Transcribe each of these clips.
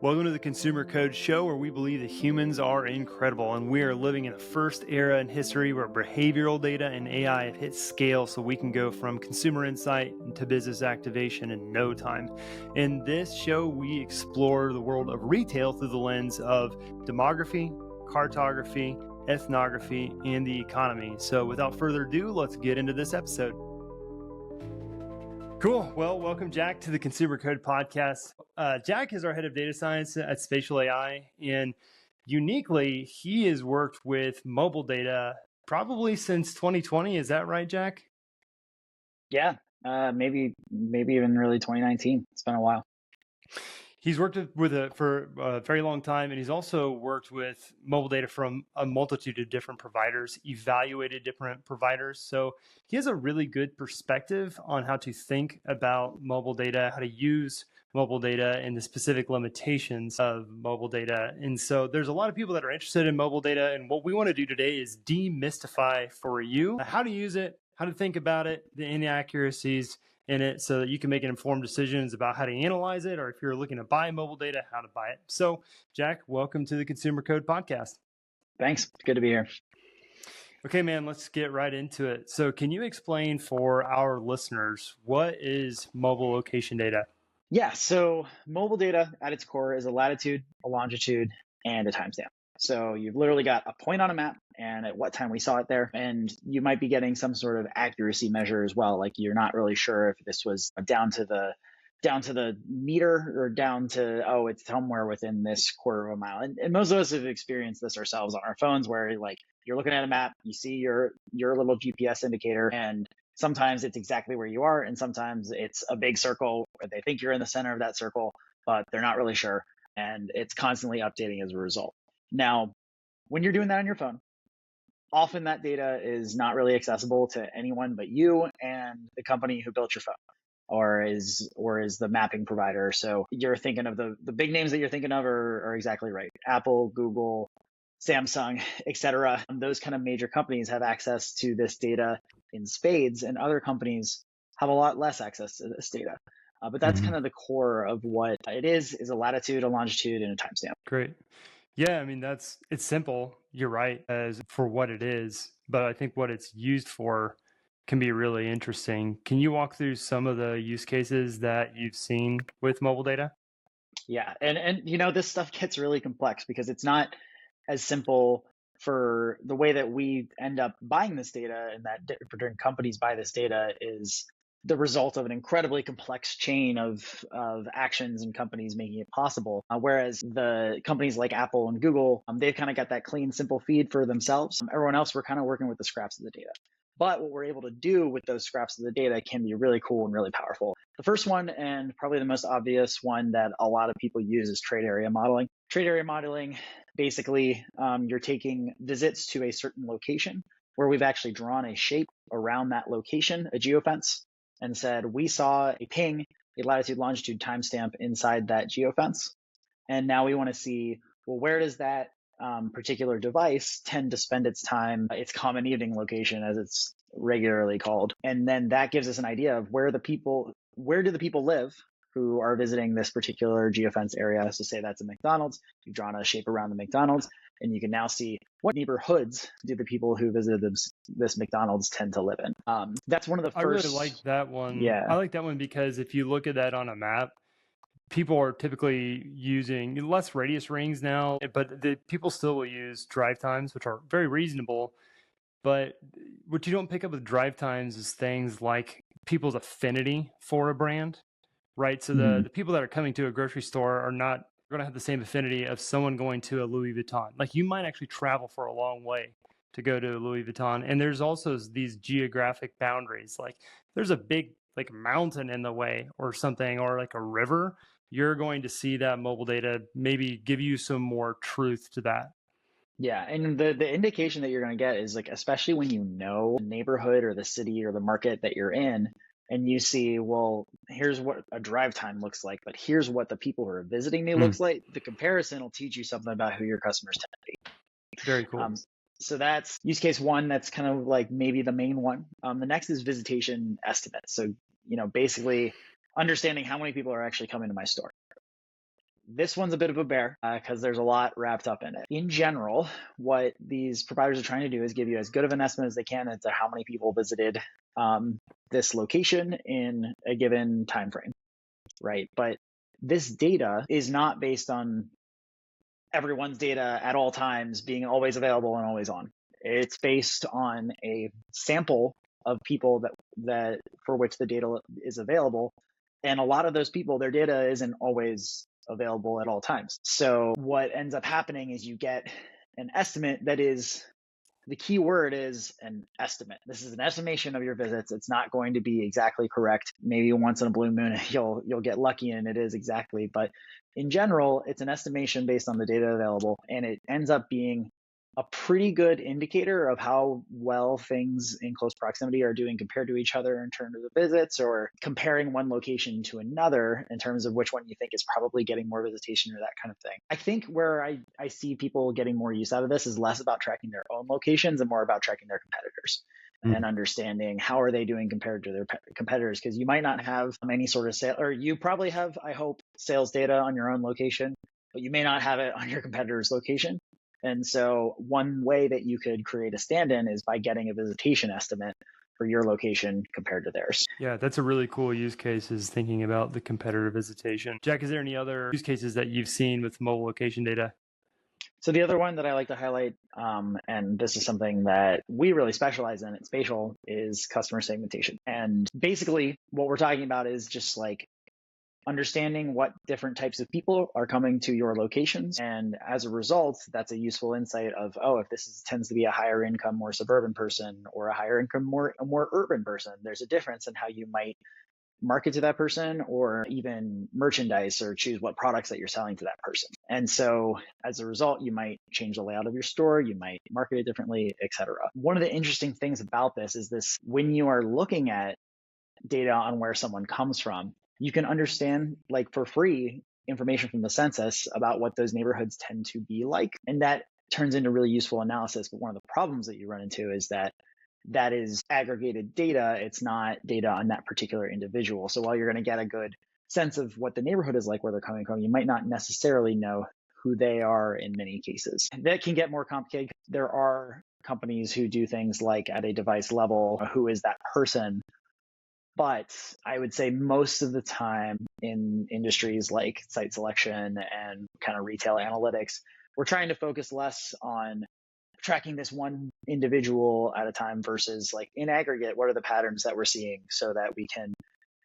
Welcome to the Consumer Code Show, where we believe that humans are incredible and we are living in the first era in history where behavioral data and AI have hit scale so we can go from consumer insight to business activation in no time. In this show, we explore the world of retail through the lens of demography, cartography, ethnography, and the economy. So without further ado, let's get into this episode. Cool. Well, welcome, Jack, to the Consumer Code Podcast. Jack is our head of data science at Spatial.ai, and uniquely, he has worked with mobile data probably since 2020. Is that right, Jack? Yeah, maybe even really 2019. It's been a while. He's worked for a very long time, and he's also worked with mobile data from a multitude of different providers, evaluated different providers. So he has a really good perspective on how to think about mobile data, how to use mobile data, and the specific limitations of mobile data. And so there's a lot of people that are interested in mobile data, and what we want to do today is demystify for you how to use it, how to think about it, the inaccuracies in it, so that you can make informed decisions about how to analyze it, or if you're looking to buy mobile data, how to buy it. So, Jack, welcome to the Consumer Code Podcast. Thanks. Good to be here. Okay, man, let's get right into it. So can you explain for our listeners, what is mobile location data? Yeah, so mobile data at its core is a latitude, a longitude, and a timestamp. So you've literally got a point on a map and at what time we saw it there. And you might be getting some sort of accuracy measure as well. Like you're not really sure if this was down to the meter or down to, oh, it's somewhere within this quarter of a mile. And most of us have experienced this ourselves on our phones where like you're looking at a map, you see your little GPS indicator, and sometimes it's exactly where you are. And sometimes it's a big circle where they think you're in the center of that circle, but they're not really sure. And it's constantly updating as a result. Now, when you're doing that on your phone, often that data is not really accessible to anyone but you and the company who built your phone, or is the mapping provider. So you're thinking of the big names that you're thinking of are exactly right. Apple, Google, Samsung, etc. Those kind of major companies have access to this data in spades, and other companies have a lot less access to this data. But that's kind of the core of what it is a latitude, a longitude, and a timestamp. Great. Yeah, I mean, it's simple. You're right as for what it is, but I think what it's used for can be really interesting. Can you walk through some of the use cases that you've seen with mobile data? Yeah, and this stuff gets really complex because it's not as simple for the way that we end up buying this data, and that different companies buy this data is the result of an incredibly complex chain of actions and companies making it possible. Whereas the companies like Apple and Google, they've kind of got that clean, simple feed for themselves. Everyone else, we're kind of working with the scraps of the data. But what we're able to do with those scraps of the data can be really cool and really powerful. The first one, and probably the most obvious one that a lot of people use, is trade area modeling. Trade area modeling, basically, you're taking visits to a certain location where we've actually drawn a shape around that location, a geofence, and said, we saw a ping, a latitude, longitude, timestamp inside that geofence. And now we want to see, well, where does that particular device tend to spend its time, its common evening location, as it's regularly called. And then that gives us an idea of where do the people live who are visiting this particular geofence area. So say that's a McDonald's, you've drawn a shape around the McDonald's, and you can now see what neighborhoods do the people who visited this McDonald's tend to live in. That's one of the first. I really like that one. Yeah. I like that one because if you look at that on a map, people are typically using less radius rings now, but people still will use drive times, which are very reasonable. But what you don't pick up with drive times is things like people's affinity for a brand, right? So the people that are coming to a grocery store are not going to have the same affinity of someone going to a Louis Vuitton. Like you might actually travel for a long way to go to Louis Vuitton. And there's also these geographic boundaries. Like there's a big like mountain in the way or something, or like a river. You're going to see that mobile data maybe give you some more truth to that. Yeah, and the indication that you're going to get is like, especially when you know the neighborhood or the city or the market that you're in, and you see, well, here's what a drive time looks like, but here's what the people who are visiting me looks like. The comparison will teach you something about who your customers tend to be. Very cool. So that's use case one. That's kind of like maybe the main one. The next is visitation estimates. So, basically understanding how many people are actually coming to my store. This one's a bit of a bear because there's a lot wrapped up in it. In general, what these providers are trying to do is give you as good of an estimate as they can as to how many people visited this location in a given time frame, right? But this data is not based on everyone's data at all times being always available and always on. It's based on a sample of people that for which the data is available. And a lot of those people, their data isn't always available at all times. So what ends up happening is you get an estimate that is, the key word is an estimate. This is an estimation of your visits. It's not going to be exactly correct. Maybe once in a blue moon you'll get lucky and it is exactly, but in general, it's an estimation based on the data available, and it ends up being a pretty good indicator of how well things in close proximity are doing compared to each other in terms of visits, or comparing one location to another in terms of which one you think is probably getting more visitation or that kind of thing. I think where I see people getting more use out of this is less about tracking their own locations and more about tracking their competitors and understanding how are they doing compared to their competitors, because you might not have any sort of sale, or you probably have, I hope, sales data on your own location, but you may not have it on your competitor's location. And so one way that you could create a stand-in is by getting a visitation estimate for your location compared to theirs. Yeah, that's a really cool use case, is thinking about the competitor visitation. Jack, is there any other use cases that you've seen with mobile location data? So the other one that I like to highlight, and this is something that we really specialize in at Spatial, is customer segmentation. And basically what we're talking about is just like understanding what different types of people are coming to your locations. And as a result, that's a useful insight of, oh, if this tends to be a higher income, more suburban person, or a higher income, more urban person, there's a difference in how you might market to that person, or even merchandise, or choose what products that you're selling to that person. And so as a result, you might change the layout of your store, you might market it differently, etc. One of the interesting things about this is this: when you are looking at data on where someone comes from, you can understand, like for free, information from the census about what those neighborhoods tend to be like. And that turns into really useful analysis. But one of the problems that you run into is that that is aggregated data. It's not data on that particular individual. So while you're going to get a good sense of what the neighborhood is like, where they're coming from, you might not necessarily know who they are in many cases. That can get more complicated. There are companies who do things like at a device level, who is that person? But I would say most of the time in industries like site selection and kind of retail analytics, we're trying to focus less on tracking this one individual at a time versus, like, in aggregate, what are the patterns that we're seeing so that we can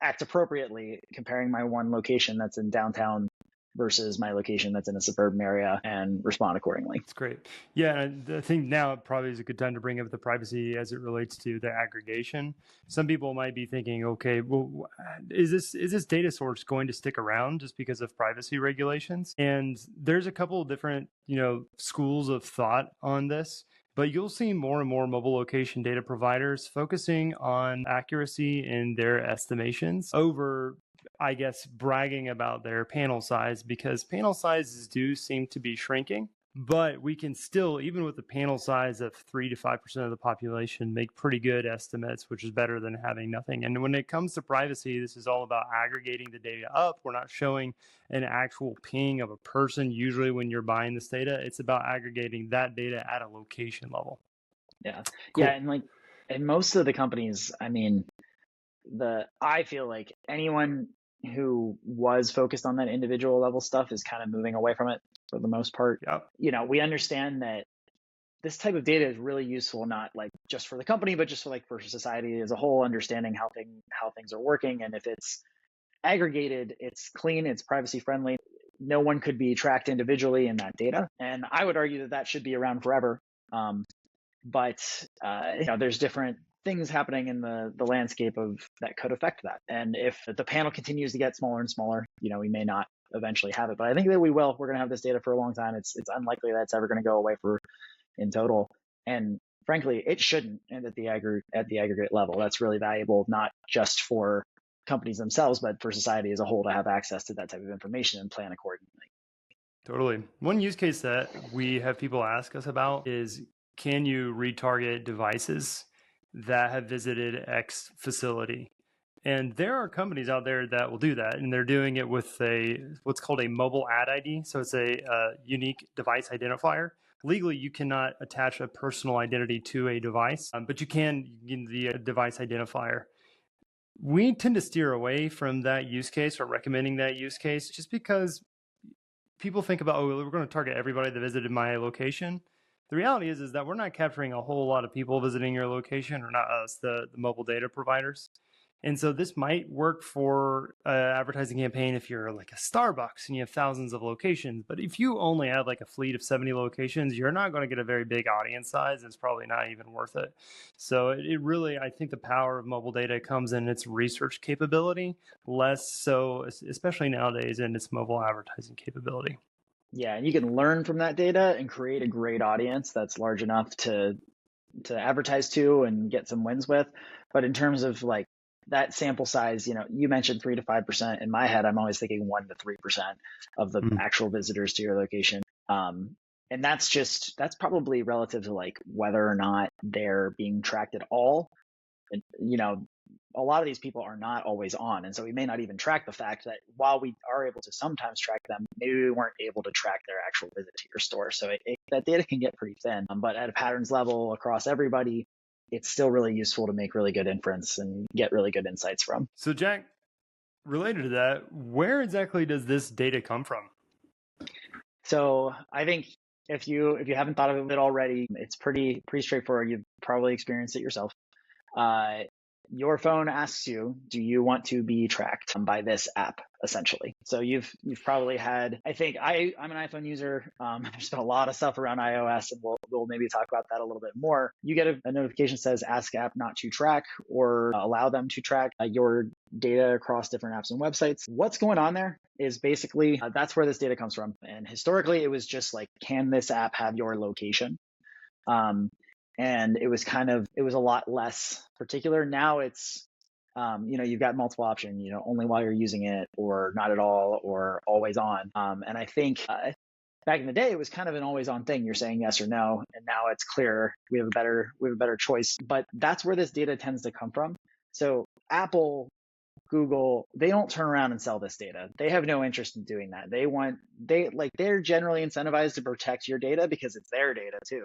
act appropriately, comparing my one location that's in downtown versus my location that's in a suburban area, and respond accordingly. That's great. Yeah, and I think now probably is a good time to bring up the privacy as it relates to the aggregation. Some people might be thinking, okay, well, is this data source going to stick around just because of privacy regulations? And there's a couple of different, schools of thought on this. But you'll see more and more mobile location data providers focusing on accuracy in their estimations over, I guess, bragging about their panel size, because panel sizes do seem to be shrinking. But we can still, even with a panel size of 3 to 5% of the population, make pretty good estimates, which is better than having nothing. And when it comes to privacy, this is all about aggregating the data up. We're not showing an actual ping of a person. Usually when you're buying this data, it's about aggregating that data at a location level. Yeah. Cool. Yeah. And most of the companies, I mean, I feel like anyone who was focused on that individual level stuff is kind of moving away from it for the most part. Yep. We understand that this type of data is really useful, not like just for the company, but just for society as a whole, understanding how things are working. And if it's aggregated, it's clean, it's privacy friendly. No one could be tracked individually in that data. And I would argue that should be around forever. But there's different things happening in the landscape of that could affect that. And if the panel continues to get smaller and smaller, we may not eventually have it. But I think that we will. We're going to have this data for a long time. It's unlikely that's ever going to go away in total. And frankly, it shouldn't end at the aggregate level. That's really valuable, not just for companies themselves, but for society as a whole to have access to that type of information and plan accordingly. Totally. One use case that we have people ask us about is, can you retarget devices that have visited X facility? And there are companies out there that will do that, and they're doing it with what's called a mobile ad ID. So it's a unique device identifier. Legally, you cannot attach a personal identity to a device, but you can the device identifier. We tend to steer away from that use case or recommending that use case just because people think about, oh, we're going to target everybody that visited my location. The reality is that we're not capturing a whole lot of people visiting your location, or not us, the mobile data providers. And so this might work for an advertising campaign if you're like a Starbucks and you have thousands of locations. But if you only have like a fleet of 70 locations, you're not going to get a very big audience size. It's probably not even worth it. So it really, I think the power of mobile data comes in its research capability, less so, especially nowadays, in its mobile advertising capability. Yeah, and you can learn from that data and create a great audience that's large enough to advertise to and get some wins with. But in terms of like that sample size, you mentioned 3 to 5%. In my head, I'm always thinking 1 to 3% of the actual visitors to your location. And that's probably relative to like whether or not they're being tracked at all. And, a lot of these people are not always on. And so we may not even track the fact that while we are able to sometimes track them, maybe we weren't able to track their actual visit to your store. So that data can get pretty thin, but at a patterns level across everybody, it's still really useful to make really good inference and get really good insights from. So Jack, related to that, where exactly does this data come from? So I think if you haven't thought of it already, it's pretty straightforward. You've probably experienced it yourself. Your phone asks you, do you want to be tracked by this app, essentially? So you've probably had, I think I'm an iPhone user. There's been a lot of stuff around iOS, and we'll maybe talk about that a little bit more. You get a notification says ask app not to track or allow them to track your data across different apps and websites. What's going on there is basically that's where this data comes from. And historically, it was just like, can this app have your location? And it was a lot less particular. Now it's, you've got multiple options, only while you're using it, or not at all, or always on. And I think back in the day, it was kind of an always on thing. You're saying yes or no, and now it's clear we have a better choice. But that's where this data tends to come from. So Apple, Google, they don't turn around and sell this data. They have no interest in doing that. They're generally incentivized to protect your data because it's their data too,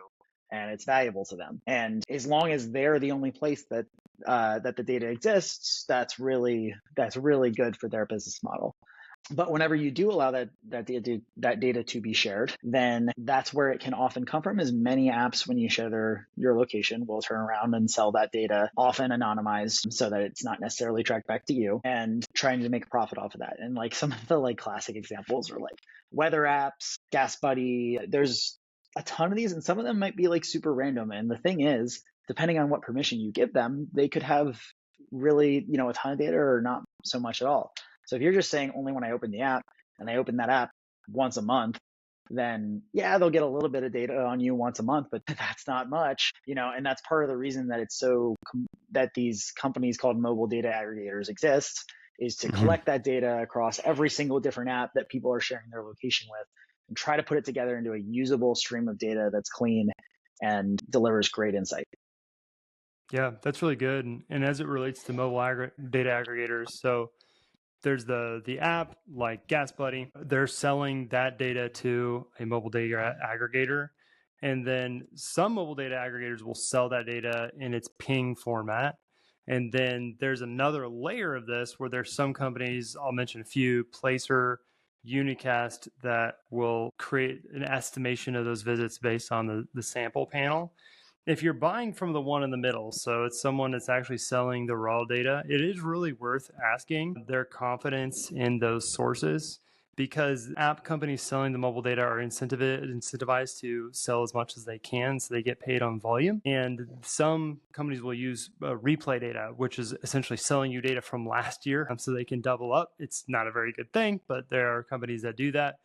and it's valuable to them. And as long as they're the only place that the data exists, that's really good for their business model. But whenever you do allow that data to be shared, then that's where it can often come from. Is many apps, when you share your location, will turn around and sell that data, often anonymized, so that it's not necessarily tracked back to you, and trying to make a profit off of that. And like some of the like classic examples are like weather apps, Gas Buddy. There's a ton of these, and some of them might be like super random. And the thing is, depending on what permission you give them, they could have really, a ton of data or not so much at all. So if you're just saying only when I open the app, and they open that app once a month, then yeah, they'll get a little bit of data on you once a month, but that's not much, and that's part of the reason that it's that these companies called mobile data aggregators exist, is to collect that data across every single different app that people are sharing their location with, and try to put it together into a usable stream of data that's clean and delivers great insight. Yeah, that's really good. And as it relates to mobile data aggregators, so there's the app like Gas Buddy. They're selling that data to a mobile data aggregator. And then some mobile data aggregators will sell that data in its ping format. And then there's another layer of this where there's some companies, I'll mention a few, Placer, Unicast, that will create an estimation of those visits based on the sample panel. If you're buying from the one in the middle, so it's someone that's actually selling the raw data, it is really worth asking their confidence in those sources, because app companies selling the mobile data are incentivized to sell as much as they can, so they get paid on volume. And some companies will use replay data, which is essentially selling you data from last year, so they can double up. It's not a very good thing, but there are companies that do that.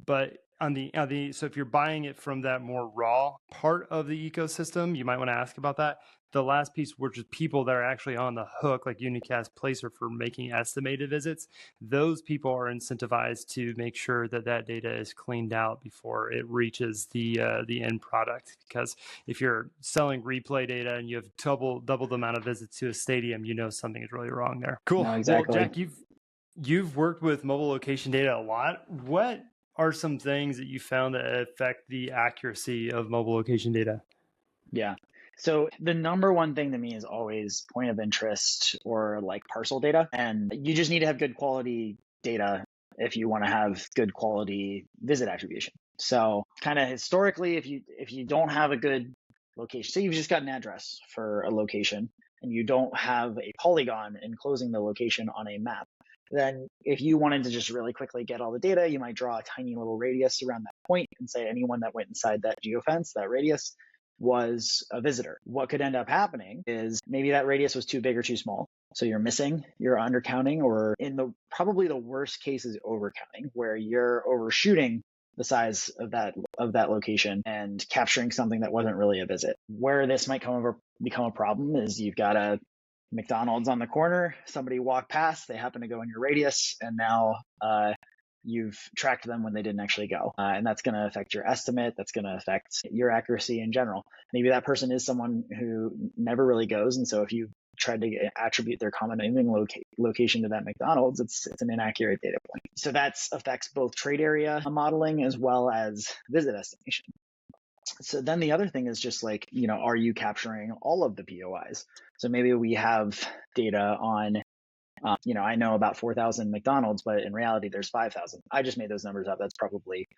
But so if you're buying it from that more raw part of the ecosystem, you might want to ask about that. the last piece, which is people that are actually on the hook, like Unicast Placer, for making estimated visits, those people are incentivized to make sure that that data is cleaned out before it reaches the end product. Because if you're selling replay data and you have double the amount of visits to a stadium, you know something is really wrong there. Cool. No, Well, exactly. Jack, you've worked with mobile location data a lot. What are some things that you found that affect the accuracy of mobile location data? Yeah. So the number one thing to me is always point of interest or like parcel data. And you just need to have good quality data if you want to have good quality visit attribution. So kind of historically, if you don't have a good location, so you've just got an address for a location and you don't have a polygon enclosing the location on a map, then if you wanted to just really quickly get all the data, you might draw a tiny little radius around that point and say anyone that went inside that geofence, that radius, was a visitor. What could end up happening is maybe that radius was too big or too small. So you're missing, you're undercounting, or in the probably the worst case is overcounting, where you're overshooting the size of that location and capturing something that wasn't really a visit. Where this might become a problem is you've got a McDonald's on the corner, somebody walked past, they happen to go in your radius, and now you've tracked them when they didn't actually go. And that's going to affect your estimate. That's going to affect your accuracy in general. Maybe that person is someone who never really goes. And so if you tried to attribute their common naming location to that McDonald's, it's an inaccurate data point. So that affects both trade area modeling as well as visit estimation. So then the other thing is just like, are you capturing all of the POIs? So maybe we have data on I know about 4,000 McDonald's, but in reality, there's 5,000. I just made those numbers up. That's probably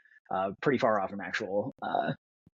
pretty far off from actual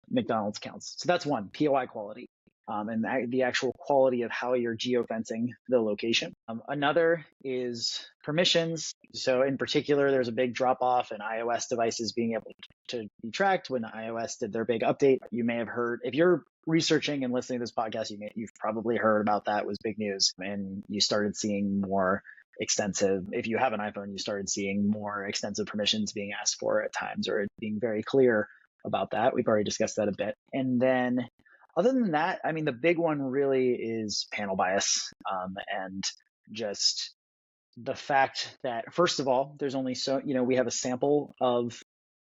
McDonald's counts. So that's one, POI quality, and the actual quality of how you're geofencing the location. Another is permissions. So in particular, there's a big drop off in iOS devices being able to be tracked. When iOS did their big update, you may have heard, if you're researching and listening to this podcast, you've probably heard about that. It was big news, and you started seeing more extensive, if you have an iPhone, you started seeing more extensive permissions being asked for at times, or being very clear about that. We've already discussed that a bit. And then other than that, I mean, the big one really is panel bias, and just the fact that, first of all, there's only we have a sample of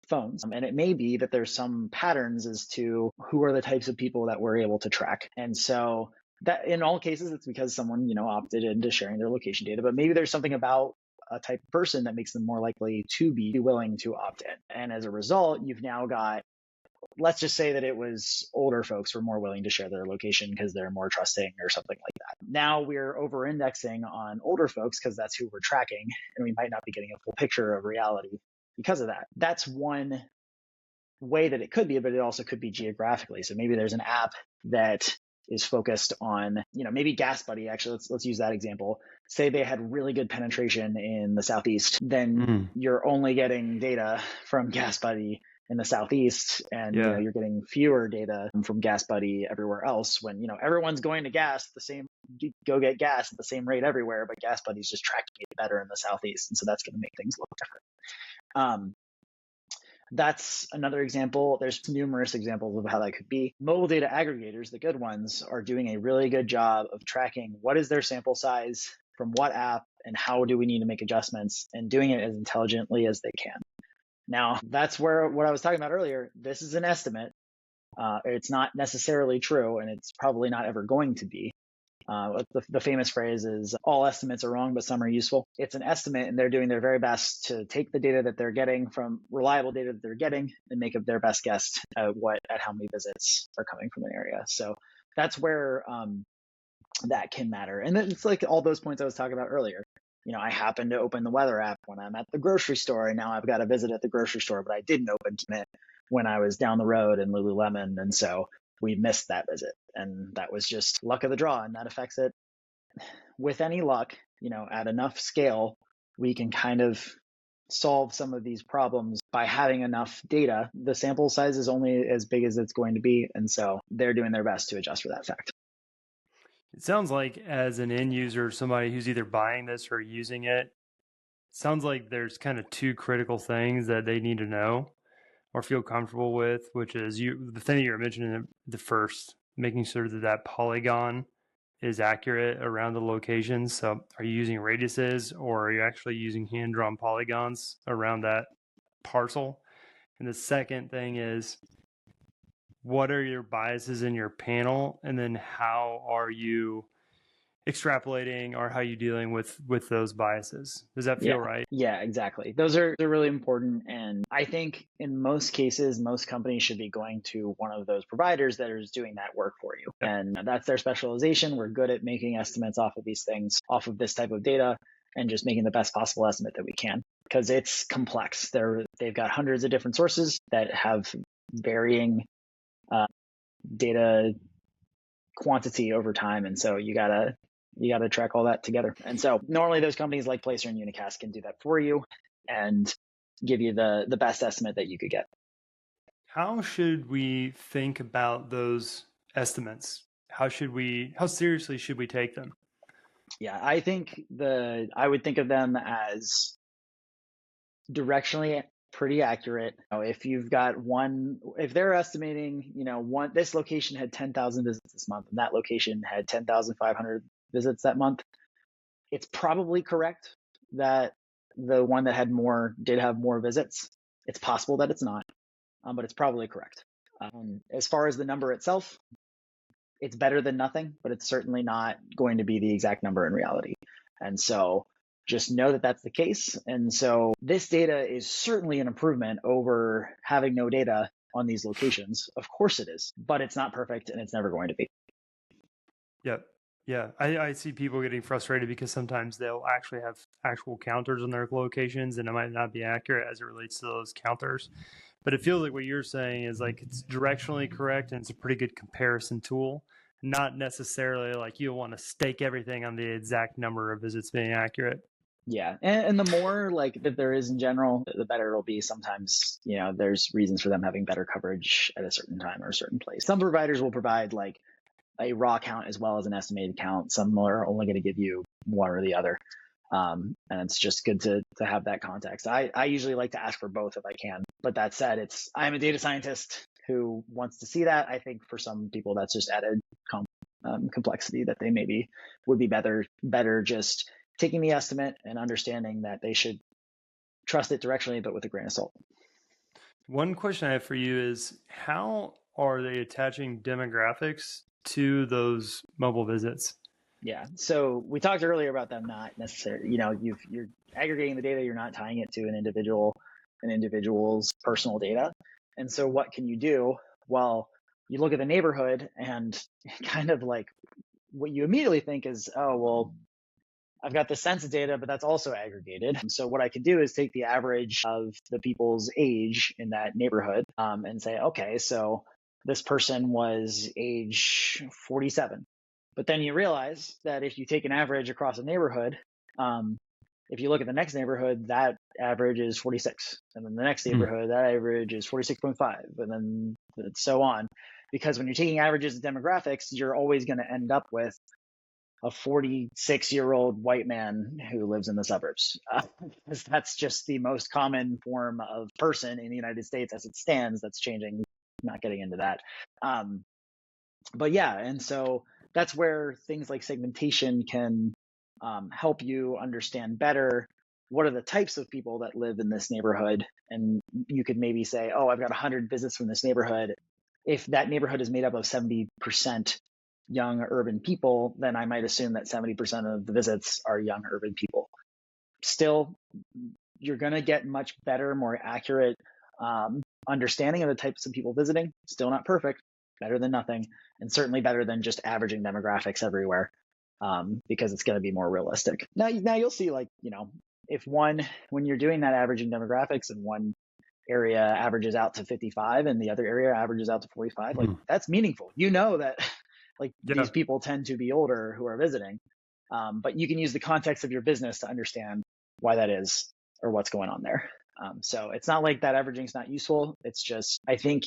phones, and it may be that there's some patterns as to who are the types of people that we're able to track. And so that in all cases, it's because someone, opted into sharing their location data, but maybe there's something about a type of person that makes them more likely to be willing to opt in. And as a result, you've now got, let's just say that it was older folks were more willing to share their location because they're more trusting or something like that. Now we're over indexing on older folks because that's who we're tracking, and we might not be getting a full picture of reality because of that. That's one way that it could be, but it also could be geographically. So maybe there's an app that is focused on, maybe GasBuddy. Actually, let's use that example. Say they had really good penetration in the Southeast, then you're only getting data from GasBuddy in the Southeast, and you're getting fewer data from GasBuddy everywhere else. When everyone's going to go get gas at the same rate everywhere, but GasBuddy's just tracking it better in the Southeast, and so that's going to make things look different. That's another example. There's numerous examples of how that could be. Mobile data aggregators, the good ones, are doing a really good job of tracking what is their sample size from what app and how do we need to make adjustments, and doing it as intelligently as they can. Now, that's where what I was talking about earlier, this is an estimate. It's not necessarily true, and it's probably not ever going to be. The famous phrase is, all estimates are wrong, but some are useful. It's an estimate, and they're doing their very best to take the data that they're getting from reliable data that they're getting and make up their best guess at how many visits are coming from an area. So that's where that can matter. And it's like all those points I was talking about earlier. I happen to open the weather app when I'm at the grocery store, and now I've got a visit at the grocery store, but I didn't open it when I was down the road in Lululemon. And so we missed that visit, and that was just luck of the draw, and that affects it. With any luck, at enough scale, we can kind of solve some of these problems by having enough data. The sample size is only as big as it's going to be, and so they're doing their best to adjust for that fact. It sounds like, as an end user, somebody who's either buying this or using it, sounds like there's kind of two critical things that they need to know or feel comfortable with, which is the thing that you're mentioning the first, making sure that that polygon is accurate around the locations. So are you using radiuses, or are you actually using hand-drawn polygons around that parcel? And the second thing is, what are your biases in your panel? And then how are you extrapolating, or how are you dealing with those biases? Does that feel right? Yeah, exactly. They're really important. And I think in most cases, most companies should be going to one of those providers that is doing that work for you. Yep. And that's their specialization. We're good at making estimates off of these things, off of this type of data, and just making the best possible estimate that we can, because it's complex. They've got hundreds of different sources that have varying data quantity over time. And so you gotta track all that together. And so normally those companies like Placer and Unicast can do that for you and give you the best estimate that you could get. How should we think about those estimates? How seriously should we take them? Yeah, I think I would think of them as directionally pretty accurate. If you've got if they're estimating, this location had 10,000 visits this month and that location had 10,500 visits that month, it's probably correct that the one that had more did have more visits. It's possible that it's not, but it's probably correct. As far as the number itself, it's better than nothing, but it's certainly not going to be the exact number in reality. And so just know that that's the case. And so this data is certainly an improvement over having no data on these locations. Of course it is, but it's not perfect and it's never going to be. Yep. Yeah. I see people getting frustrated because sometimes they'll actually have actual counters on their locations, and it might not be accurate as it relates to those counters. But it feels like what you're saying is like it's directionally correct and it's a pretty good comparison tool. Not necessarily like you want to stake everything on the exact number of visits being accurate. Yeah. And the more like that there is in general, the better it'll be. Sometimes, there's reasons for them having better coverage at a certain time or a certain place. Some providers will provide like a raw count as well as an estimated count. Some are only going to give you one or the other. And it's just good to have that context. I usually like to ask for both if I can. But that said, I'm a data scientist who wants to see that. I think for some people that's just added complexity that they maybe would be better just taking the estimate and understanding that they should trust it directionally, but with a grain of salt. One question I have for you is, how are they attaching demographics to those mobile visits? Yeah. So we talked earlier about them not necessarily, you're aggregating the data, you're not tying it to an individual's personal data. And so what can you do? Well, you look at the neighborhood and kind of like what you immediately think is, oh, well, I've got the census data, but that's also aggregated. So what I can do is take the average of the people's age in that neighborhood and say, okay, so this person was age 47. But then you realize that if you take an average across a neighborhood, if you look at the next neighborhood, that average is 46. And then the next neighborhood, that average is 46.5. And then so on. Because when you're taking averages of demographics, you're always going to end up with a 46-year-old white man who lives in the suburbs. That's just the most common form of person in the United States as it stands. That's changing, not getting into that. But yeah, and so that's where things like segmentation can help you understand better what are the types of people that live in this neighborhood. And you could maybe say, oh, I've got 100 visits from this neighborhood. If that neighborhood is made up of 70% young urban people, then I might assume that 70% of the visits are young urban people. Still, you're going to get much better, more accurate understanding of the types of people visiting. Still not perfect, better than nothing, and certainly better than just averaging demographics everywhere, because it's going to be more realistic. Now you'll see, like, if when you're doing that averaging demographics and one area averages out to 55 and the other area averages out to 45, like that's meaningful. That like these people tend to be older who are visiting, but you can use the context of your business to understand why that is or what's going on there. So it's not like that averaging is not useful. It's just, I think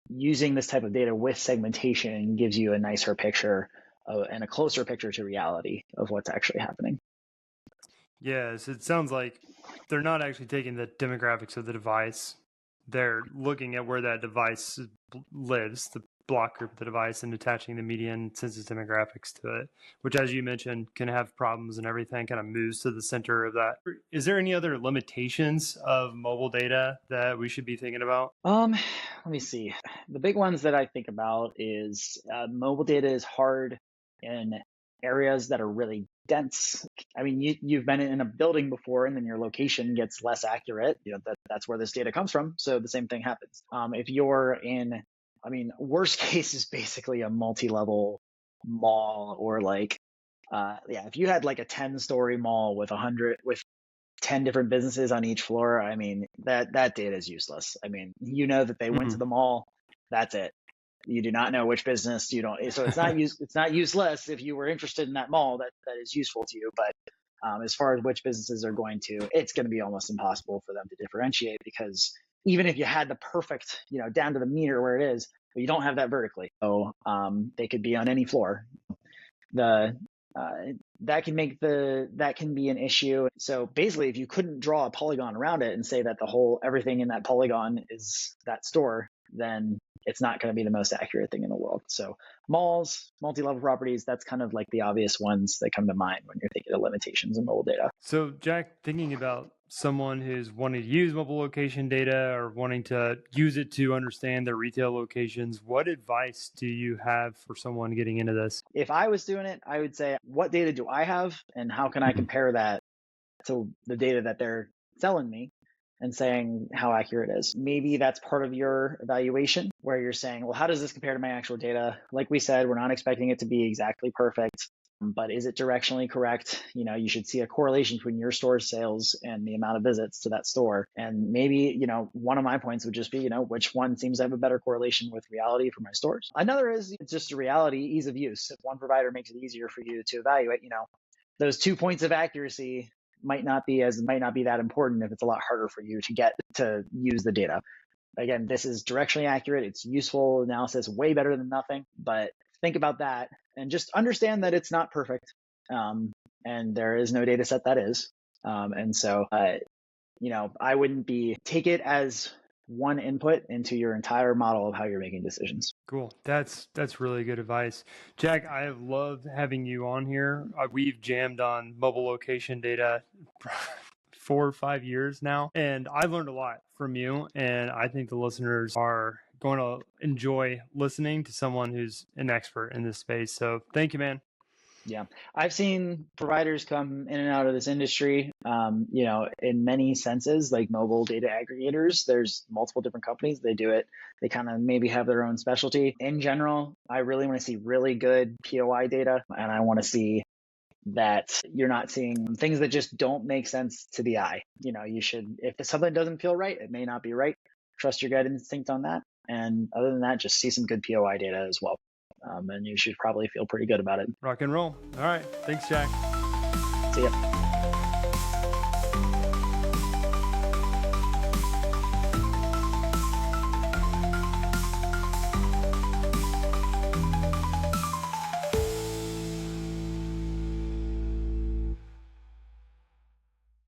using this type of data with segmentation gives you a nicer picture and a closer picture to reality of what's actually happening. Yes, it sounds like they're not actually taking the demographics of the device. They're looking at where that device lives, the block group of the device and attaching the median census demographics to it, which, as you mentioned, can have problems and everything kind of moves to the center of that. Is there any other limitations of mobile data that we should be thinking about? Let me see. The big ones that I think about is mobile data is hard in areas that are really dense. I mean, you've been in a building before, and then your location gets less accurate. That's where this data comes from. So the same thing happens. If you're in, I mean, worst case is basically a multi-level mall, or like, if you had like a 10-story mall with 10 different businesses on each floor, I mean, that data is useless. I mean, that they went to the mall, that's it. You do not know which business, so it's not useless. If you were interested in that mall, that is useful to you. But as far as which businesses are going to, it's going to be almost impossible for them to differentiate, because even if you had the perfect, down to the meter where it is, but you don't have that vertically. So they could be on any floor. That can be an issue. So basically, if you couldn't draw a polygon around it and say that everything in that polygon is that store, then it's not going to be the most accurate thing in the world. So malls, multi-level properties, that's kind of like the obvious ones that come to mind when you're thinking of limitations in mobile data. So Jack, thinking about someone who's wanting to use mobile location data or wanting to use it to understand their retail locations, what advice do you have for someone getting into this? If I was doing it, I would say, what data do I have, and how can I compare that to the data that they're selling me, and saying how accurate it is. Maybe that's part of your evaluation, where you're saying, well, how does this compare to my actual data? Like we said, we're not expecting it to be exactly perfect, but is it directionally correct? You should see a correlation between your store's sales and the amount of visits to that store. And maybe, one of my points would just be, which one seems to have a better correlation with reality for my stores? Another is just a reality, ease of use. If one provider makes it easier for you to evaluate, those 2 points of accuracy might not be that important if it's a lot harder for you to get to use the data. Again, this is directionally accurate. It's useful analysis, way better than nothing. But think about that and just understand that it's not perfect. And there is no data set that is. And so, I wouldn't take it as one input into your entire model of how you're making decisions. Cool. That's really good advice. Jack, I have loved having you on here. We've jammed on mobile location data 4 or 5 years now, and I learned a lot from you, and I think the listeners are going to enjoy listening to someone who's an expert in this space. So thank you, man. Yeah, I've seen providers come in and out of this industry, in many senses, like mobile data aggregators. There's multiple different companies. They do it. They kind of maybe have their own specialty. In general, I really want to see really good POI data, and I want to see that you're not seeing things that just don't make sense to the eye. If something doesn't feel right, it may not be right. Trust your gut instinct on that. And other than that, just see some good POI data as well. And you should probably feel pretty good about it. Rock and roll. All right. Thanks, Jack. See ya.